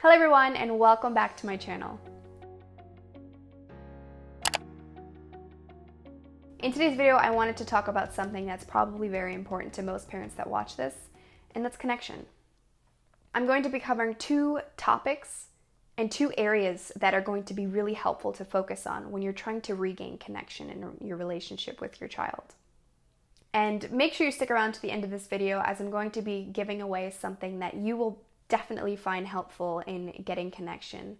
Hello everyone and welcome back to my channel. In today's video, I wanted to talk about something that's probably very important to most parents that watch this, and that's connection. I'm going to be covering two topics and two areas that are going to be really helpful to focus on when you're trying to regain connection in your relationship with your child. And make sure you stick around to the end of this video, as I'm going to be giving away something that you will definitely find helpful in getting connection.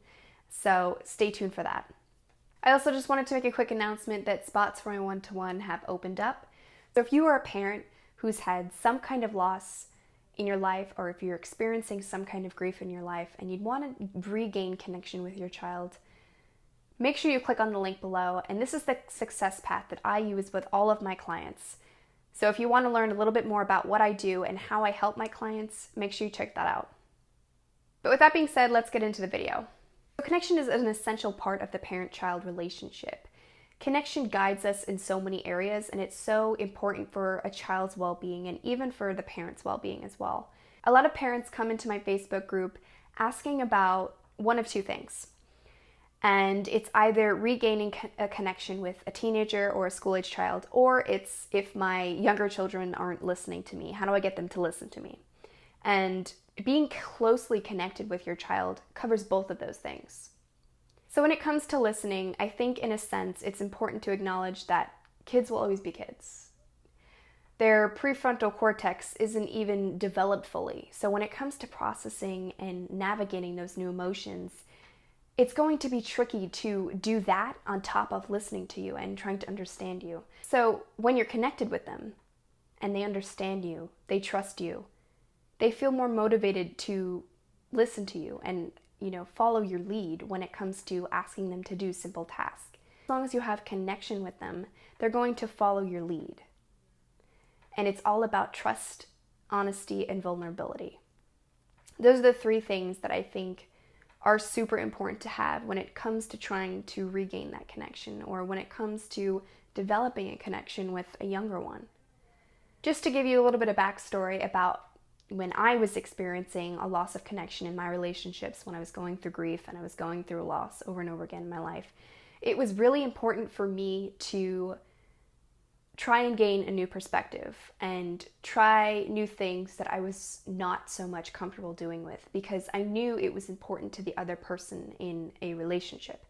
So stay tuned for that. I also just wanted to make a quick announcement that spots for my one-to-one have opened up. So if you are a parent who's had some kind of loss in your life, or if you're experiencing some kind of grief in your life and you'd want to regain connection with your child, make sure you click on the link below. And this is the success path that I use with all of my clients. So if you want to learn a little bit more about what I do and how I help my clients, make sure you check that out. But with that being said, let's get into the video. So connection is an essential part of the parent-child relationship. Connection guides us in so many areas, and it's so important for a child's well-being and even for the parent's well-being as well. A lot of parents come into my Facebook group asking about one of two things. And it's either regaining a connection with a teenager or a school-age child, or it's if my younger children aren't listening to me, how do I get them to listen to me? And being closely connected with your child covers both of those things. So when it comes to listening, I think in a sense it's important to acknowledge that kids will always be kids. Their prefrontal cortex isn't even developed fully. So when it comes to processing and navigating those new emotions, it's going to be tricky to do that on top of listening to you and trying to understand you. So when you're connected with them and they understand you, they trust you, they feel more motivated to listen to you and, follow your lead when it comes to asking them to do simple tasks. As long as you have connection with them, they're going to follow your lead. And it's all about trust, honesty, and vulnerability. Those are the three things that I think are super important to have when it comes to trying to regain that connection, or when it comes to developing a connection with a younger one. Just to give you a little bit of backstory about when I was experiencing a loss of connection in my relationships, when I was going through grief and I was going through a loss over and over again in my life, it was really important for me to try and gain a new perspective and try new things that I was not so much comfortable doing with, because I knew it was important to the other person in a relationship.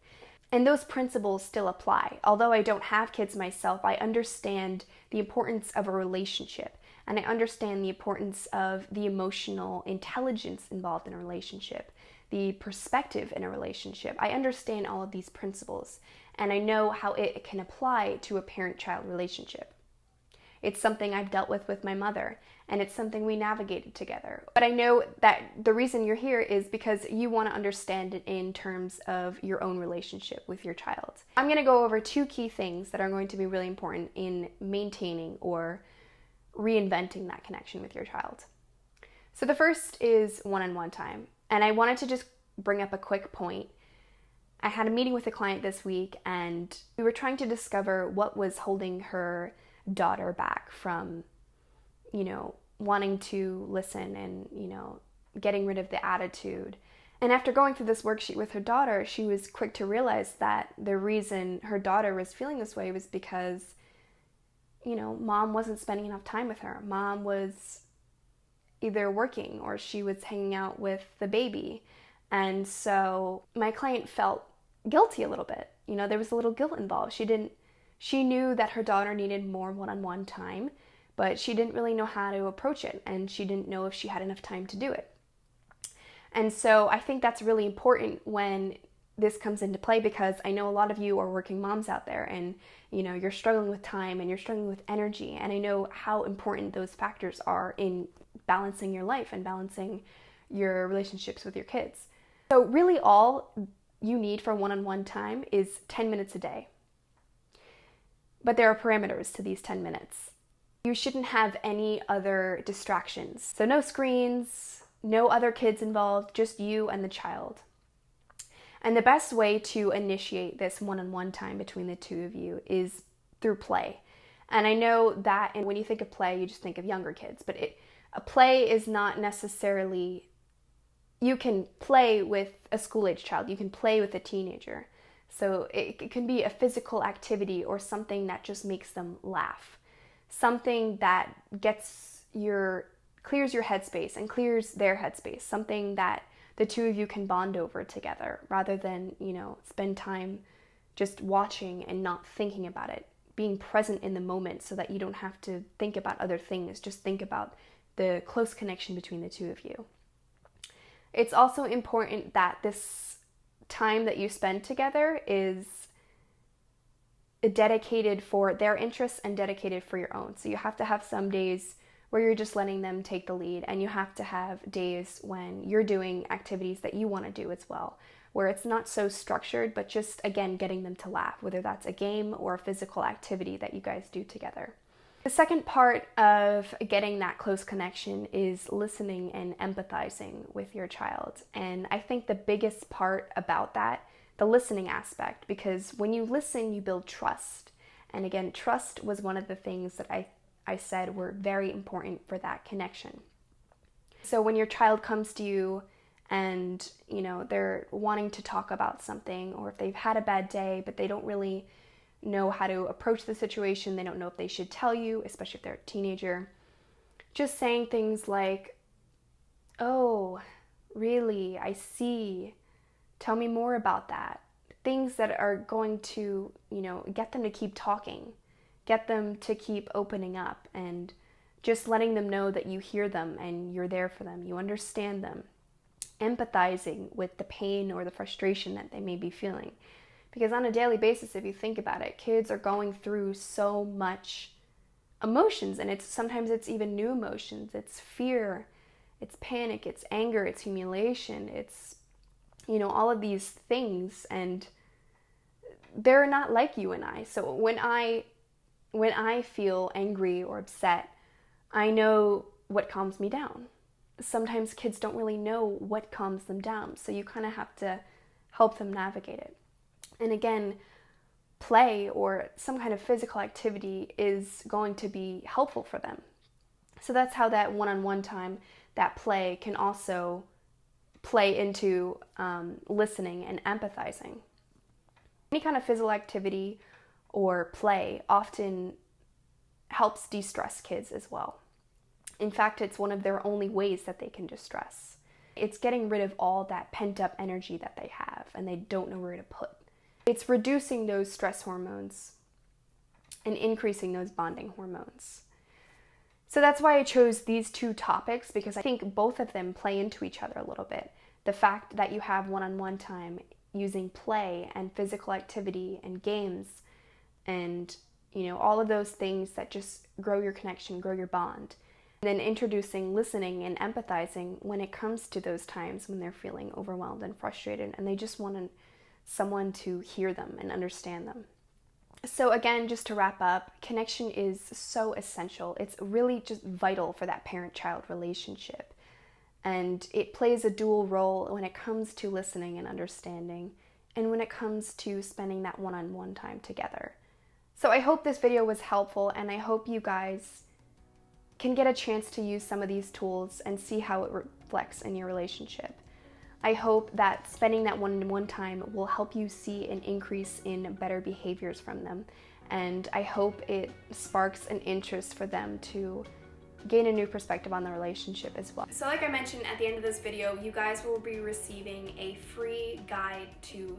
And those principles still apply. Although I don't have kids myself, I understand the importance of a relationship. And I understand the importance of the emotional intelligence involved in a relationship, the perspective in a relationship. I understand all of these principles, and I know how it can apply to a parent-child relationship. It's something I've dealt with my mother, and it's something we navigated together. But I know that the reason you're here is because you want to understand it in terms of your own relationship with your child. I'm going to go over two key things that are going to be really important in maintaining or reinventing that connection with your child. So the first is one-on-one time. And I wanted to just bring up a quick point. I had a meeting with a client this week, and we were trying to discover what was holding her daughter back from, wanting to listen and, getting rid of the attitude. And after going through this worksheet with her daughter, she was quick to realize that the reason her daughter was feeling this way was because mom wasn't spending enough time with her. Mom was either working or she was hanging out with the baby. And so my client felt guilty a little bit. There was a little guilt involved. She knew that her daughter needed more one-on-one time, but she didn't really know how to approach it, and she didn't know if she had enough time to do it. And so I think that's really important when this comes into play, because I know a lot of you are working moms out there, and you're struggling with time and you're struggling with energy, and I know how important those factors are in balancing your life and balancing your relationships with your kids. So really all you need for one-on-one time is 10 minutes a day. But there are parameters to these 10 minutes. You shouldn't have any other distractions. So no screens, no other kids involved, just you and the child. And the best way to initiate this one-on-one time between the two of you is through play. And I know that, and when you think of play, you just think of younger kids, but a play is not necessarily you can play with a school-age child, you can play with a teenager. So it can be a physical activity or something that just makes them laugh. Something that clears your headspace and clears their headspace. Something that the two of you can bond over together rather than, spend time just watching and not thinking about it. Being present in the moment so that you don't have to think about other things. Just think about the close connection between the two of you. It's also important that this time that you spend together is dedicated for their interests and dedicated for your own. So you have to have some days where you're just letting them take the lead, and you have to have days when you're doing activities that you want to do as well, where it's not so structured, but just, again, getting them to laugh, whether that's a game or a physical activity that you guys do together. The second part of getting that close connection is listening and empathizing with your child. And I think the biggest part about that, the listening aspect, because when you listen, you build trust. And again, trust was one of the things that I said were very important for that connection. So when your child comes to you and, they're wanting to talk about something, or if they've had a bad day, but they don't really know how to approach the situation, they don't know if they should tell you, especially if they're a teenager, just saying things like, "Oh, really? I see. Tell me more about that." Things that are going to, get them to keep talking, get them to keep opening up, and just letting them know that you hear them and you're there for them, you understand them. Empathizing with the pain or the frustration that they may be feeling. Because on a daily basis, if you think about it, kids are going through so much emotions, and sometimes it's even new emotions. It's fear, it's panic, it's anger, it's humiliation, it's, all of these things, and they're not like you and I. So when I feel angry or upset, I know what calms me down. Sometimes kids don't really know what calms them down, so you kind of have to help them navigate it. And again, play or some kind of physical activity is going to be helpful for them. So that's how that one-on-one time, that play, can also play into listening and empathizing. Any kind of physical activity or play often helps de-stress kids as well. In fact, it's one of their only ways that they can distress. It's getting rid of all that pent-up energy that they have and they don't know where to put. It's reducing those stress hormones and increasing those bonding hormones. So that's why I chose these two topics, because I think both of them play into each other a little bit. The fact that you have one-on-one time using play and physical activity and games and, all of those things that just grow your connection, grow your bond. And then introducing listening and empathizing when it comes to those times when they're feeling overwhelmed and frustrated and they just want someone to hear them and understand them. So again, just to wrap up, connection is so essential. It's really just vital for that parent-child relationship. And it plays a dual role when it comes to listening and understanding, and when it comes to spending that one-on-one time together. So I hope this video was helpful, and I hope you guys can get a chance to use some of these tools and see how it reflects in your relationship. I hope that spending that one-on-one time will help you see an increase in better behaviors from them. And I hope it sparks an interest for them to gain a new perspective on the relationship as well. So like I mentioned at the end of this video, you guys will be receiving a free guide to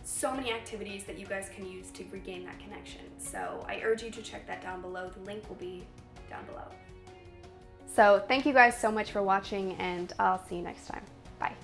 so many activities that you guys can use to regain that connection. So I urge you to check that down below. The link will be down below. So thank you guys so much for watching, and I'll see you next time. Bye.